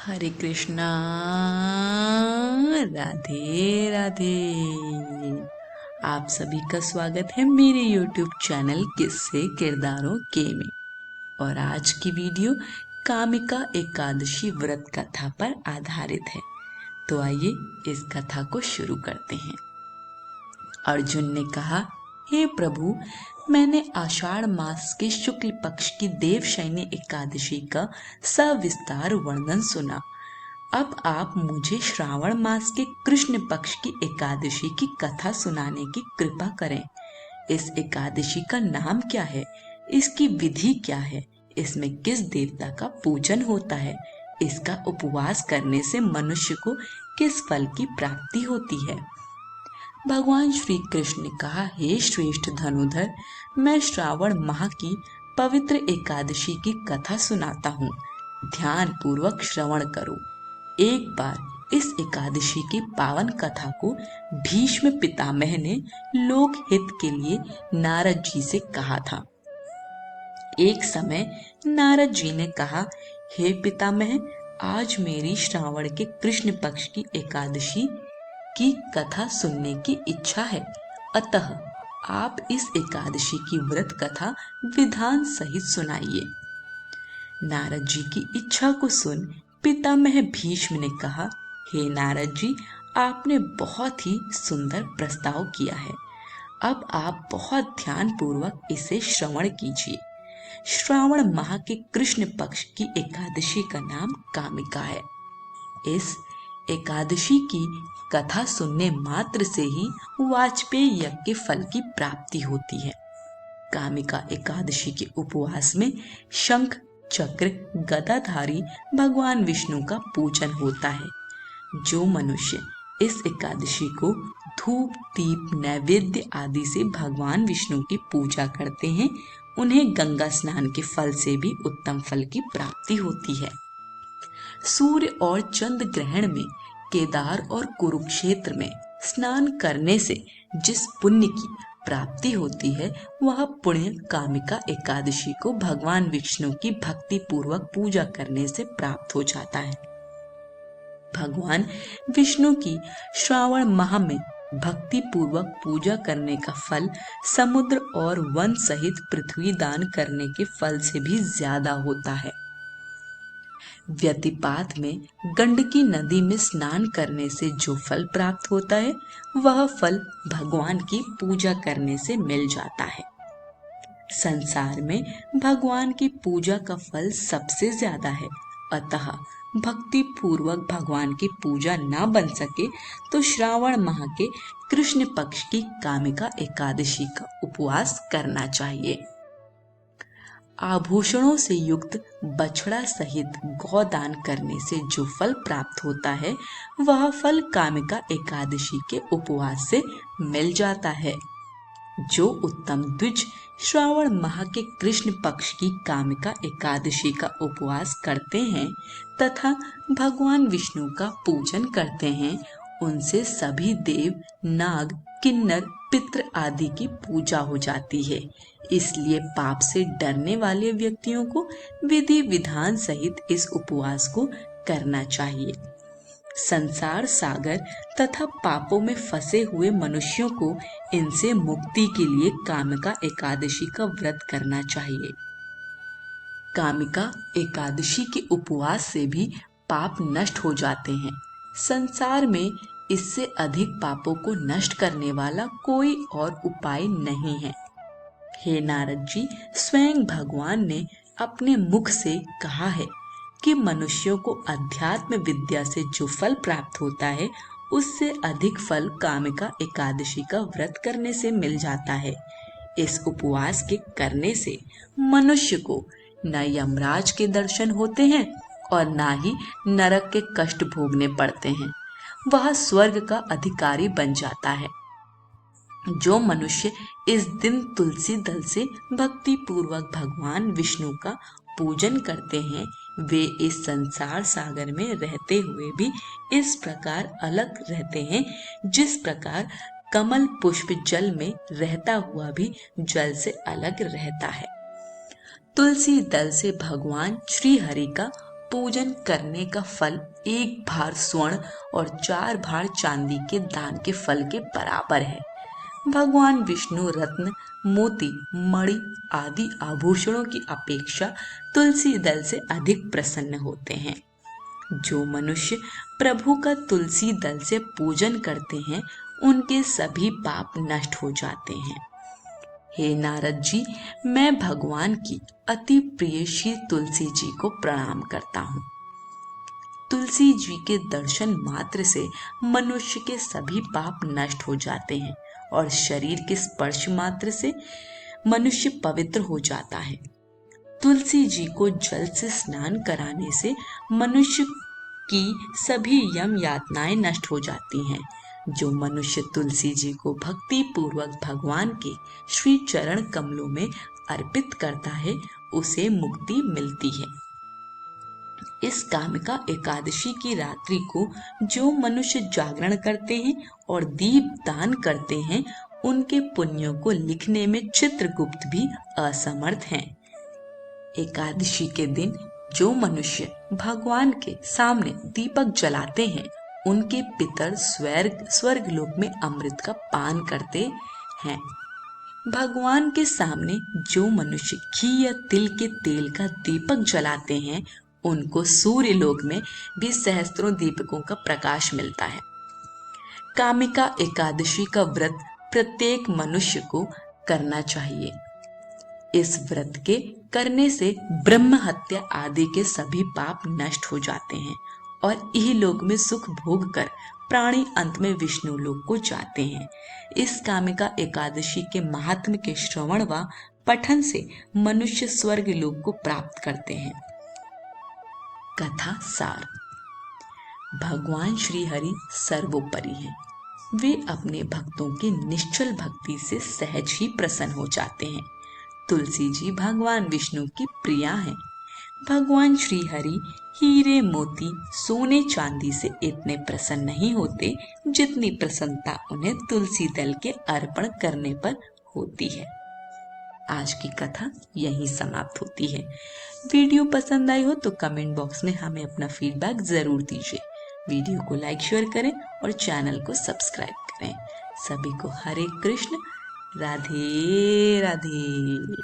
हरे कृष्णा। राधे राधे। आप सभी का स्वागत है मेरे YouTube चैनल किस्से किरदारों के में। और आज की वीडियो कामिका एकादशी व्रत कथा पर आधारित है। तो आइए इस कथा को शुरू करते हैं। अर्जुन ने कहा, हे प्रभु, मैंने आषाढ़ मास के शुक्ल पक्ष की देवशयनी एकादशी का सविस्तार वर्णन सुना। अब आप मुझे श्रावण मास के कृष्ण पक्ष की एकादशी की कथा सुनाने की कृपा करें। इस एकादशी का नाम क्या है? इसकी विधि क्या है? इसमें किस देवता का पूजन होता है? इसका उपवास करने से मनुष्य को किस फल की प्राप्ति होती है? भगवान श्री कृष्ण ने कहा, हे श्रेष्ठ धनुधर, मैं श्रावण माह की पवित्र एकादशी की कथा सुनाता हूँ। ध्यान पूर्वक श्रवण करो। एक बार इस एकादशी की पावन कथा को भीष्म पितामह ने लोक हित के लिए नारद जी से कहा था। एक समय नारद जी ने कहा, हे पितामह, आज मेरी श्रावण के कृष्ण पक्ष की एकादशी की कथा सुनने की इच्छा है। अतः आप इस एकादशी की व्रत कथा विधान सहित सुनाइए। नारद जी की इच्छा को सुन पितामह भीष्म ने कहा, हे नारद जी, आपने बहुत ही सुंदर प्रस्ताव किया है। अब आप बहुत ध्यान पूर्वक इसे श्रवण कीजिए। श्रावण माह के कृष्ण पक्ष की एकादशी का नाम कामिका है। इस एकादशी की कथा सुनने मात्र से ही वाजपेयी यज्ञ के फल की प्राप्ति होती है। कामिका एकादशी के उपवास में शंख चक्र गदाधारी भगवान विष्णु का पूजन होता है। जो मनुष्य इस एकादशी को धूप दीप नैवेद्य आदि से भगवान विष्णु की पूजा करते हैं, उन्हें गंगा स्नान के फल से भी उत्तम फल की प्राप्ति होती है। सूर्य और चंद्र ग्रहण में केदार और कुरुक्षेत्र में स्नान करने से जिस पुण्य की प्राप्ति होती है, वह पुण्य कामिका एकादशी को भगवान विष्णु की भक्ति पूर्वक पूजा करने से प्राप्त हो जाता है। भगवान विष्णु की श्रावण माह में भक्ति पूर्वक पूजा करने का फल समुद्र और वन सहित पृथ्वी दान करने के फल से भी ज्यादा होता है। व्यतिपात में गंडकी नदी में स्नान करने से जो फल प्राप्त होता है, वह फल भगवान की पूजा करने से मिल जाता है। संसार में भगवान की पूजा का फल सबसे ज्यादा है। अतः भक्ति पूर्वक भगवान की पूजा न बन सके तो श्रावण माह के कृष्ण पक्ष की कामिका एकादशी का उपवास करना चाहिए। आभूषणों से युक्त बछड़ा सहित गौदान करने से जो फल प्राप्त होता है, वह फल कामिका एकादशी के उपवास से मिल जाता है। जो उत्तम द्विज श्रावण माह के कृष्ण पक्ष की कामिका एकादशी का उपवास करते हैं तथा भगवान विष्णु का पूजन करते हैं, उनसे सभी देव नाग किन्नर पितृ आदि की पूजा हो जाती है। इसलिए पाप से डरने वाले व्यक्तियों को विधि विधान सहित इस उपवास को करना चाहिए। संसार सागर तथा पापों में फंसे हुए मनुष्यों को इनसे मुक्ति के लिए कामिका एकादशी का व्रत करना चाहिए। कामिका एकादशी के उपवास से भी पाप नष्ट हो जाते हैं। संसार में इससे अधिक पापों को नष्ट करने वाला कोई और उपाय नहीं है। हे नारद जी, स्वयं भगवान ने अपने मुख से कहा है कि मनुष्यों को अध्यात्म विद्या से जो फल प्राप्त होता है, उससे अधिक फल कामिका एकादशी का व्रत करने से मिल जाता है। इस उपवास के करने से मनुष्य को न यमराज के दर्शन होते हैं और न ही नरक के कष्ट भोगने पड़ते हैं। वह स्वर्ग का अधिकारी बन जाता है। जो मनुष्य इस दिन तुलसी दल से भक्ति पूर्वक भगवान विष्णु का पूजन करते हैं, वे इस संसार सागर में रहते हुए भी इस प्रकार अलग रहते हैं, जिस प्रकार कमल पुष्प जल में रहता हुआ भी जल से अलग रहता है। तुलसी दल से भगवान श्री हरि का पूजन करने का फल 1 भार स्वर्ण और 4 भार चांदी के दान के फल के बराबर है। भगवान विष्णु रत्न, मोती, मणि आदि आभूषणों की अपेक्षा तुलसी दल से अधिक प्रसन्न होते हैं। जो मनुष्य प्रभु का तुलसी दल से पूजन करते हैं, उनके सभी पाप नष्ट हो जाते हैं। हे नारद जी, मैं भगवान की अति प्रिय श्री तुलसी जी को प्रणाम करता हूँ। तुलसी जी के दर्शन मात्र से मनुष्य के सभी पाप नष्ट हो जाते हैं और शरीर के स्पर्श मात्र से मनुष्य पवित्र हो जाता है। तुलसी जी को जल से स्नान कराने से मनुष्य की सभी यम यातनाएं नष्ट हो जाती हैं। जो मनुष्य तुलसी जी को भक्ति पूर्वक भगवान के श्री चरण कमलों में अर्पित करता है, उसे मुक्ति मिलती है। इस कामिका एकादशी की रात्रि को जो मनुष्य जागरण करते हैं और दीप दान करते हैं, उनके पुण्यों को लिखने में चित्रगुप्त भी असमर्थ हैं। एकादशी के दिन जो मनुष्य भगवान के सामने दीपक जलाते हैं, उनके पितर स्वर्ग लोक में अमृत का पान करते हैं। भगवान के सामने जो मनुष्य घी या तिल के तेल का दीपक जलाते हैं, उनको सूर्य लोक में भी सहस्त्रों दीपकों का प्रकाश मिलता है। कामिका एकादशी का व्रत प्रत्येक मनुष्य को करना चाहिए। इस व्रत के करने से ब्रह्म हत्या आदि के सभी पाप नष्ट हो जाते हैं और इहलोक में सुख भोग कर प्राणी अंत में विष्णु लोक को जाते हैं। इस कामिका एकादशी के महात्म्य के श्रवण व पठन से मनुष्य स्वर्ग लोक को प्राप्त करते हैं। कथा सार। भगवान श्री हरि सर्वोपरि हैं। वे अपने भक्तों की निश्चल भक्ति से सहज ही प्रसन्न हो जाते हैं। तुलसी जी भगवान विष्णु की प्रिया हैं। भगवान श्री हरि हीरे मोती सोने चांदी से इतने प्रसन्न नहीं होते जितनी प्रसन्नता उन्हें तुलसी दल के अर्पण करने पर होती है। आज की कथा यहीं समाप्त होती है। वीडियो पसंद आई हो तो कमेंट बॉक्स में हमें अपना फीडबैक जरूर दीजिए। वीडियो को लाइक शेयर करें और चैनल को सब्सक्राइब करें। सभी को हरे कृष्ण, राधे राधे।